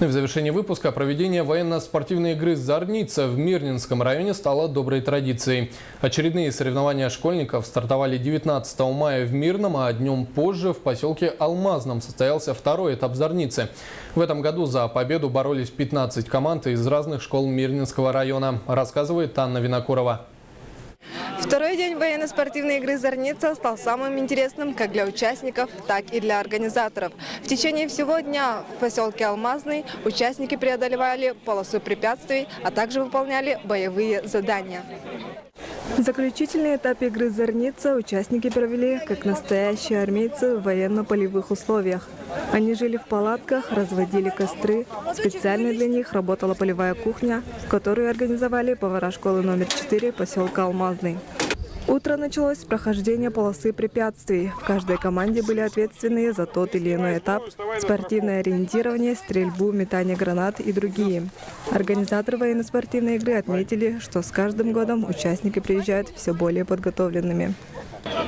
И в завершении выпуска проведение военно-спортивной игры «Зорница» в Мирнинском районе стало доброй традицией. Очередные соревнования школьников стартовали 19 мая в Мирном, а днем позже в поселке Алмазном состоялся второй этап «Зорницы». В этом году за победу боролись 15 команд из разных школ Мирнинского района, рассказывает Анна Винокурова. Второй день военно-спортивной игры «Зорница» стал самым интересным как для участников, так и для организаторов. В течение всего дня в поселке Алмазный участники преодолевали полосу препятствий, а также выполняли боевые задания. Заключительный этап игры «Зорница» участники провели как настоящие армейцы в военно-полевых условиях. Они жили в палатках, разводили костры. Специально для них работала полевая кухня, которую организовали повара школы номер 4 поселка Алмазный. Утро началось с прохождения полосы препятствий. В каждой команде были ответственные за тот или иной этап: спортивное ориентирование, стрельбу, метание гранат и другие. Организаторы военно-спортивной игры отметили, что с каждым годом участники приезжают все более подготовленными.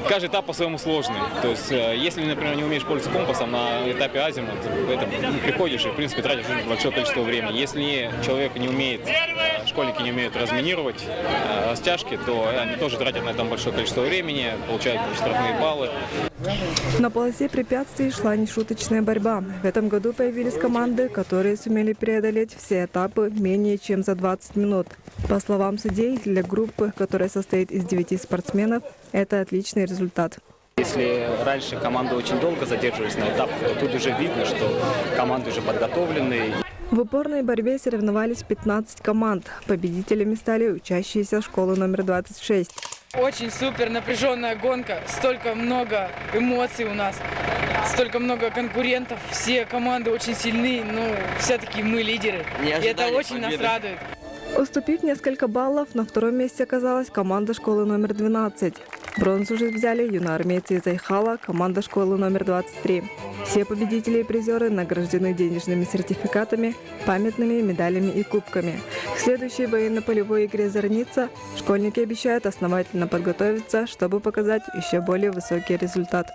Каждый этап по-своему сложный. То есть, если, например, не умеешь пользоваться компасом на этапе азимут, приходишь и, в принципе, тратишь большое количество времени. Если человек не умеет, школьники не умеют разминировать растяжки, то они тоже тратят на это большое количество времени, получают штрафные баллы. На полосе препятствий шла нешуточная борьба. В этом году появились команды, которые сумели преодолеть все этапы менее чем за 20 минут. По словам судей, для группы, которая состоит из 9 спортсменов, это отличный результат. Если раньше команды очень долго задерживались на этапах, то тут уже видно, что команды уже подготовлены. В упорной борьбе соревновались 15 команд. Победителями стали учащиеся школы номер 26. Очень супер напряженная гонка, столько много эмоций у нас, столько много конкурентов, все команды очень сильны, но все-таки мы лидеры, и это очень нас радует. Уступив несколько баллов, на втором месте оказалась команда школы номер 12. Бронзу же взяли юноармейцы из Айхала, команда школы номер 23. Все победители и призеры награждены денежными сертификатами, памятными медалями и кубками. К следующей военно-полевой игре «Зорница» школьники обещают основательно подготовиться, чтобы показать еще более высокий результат.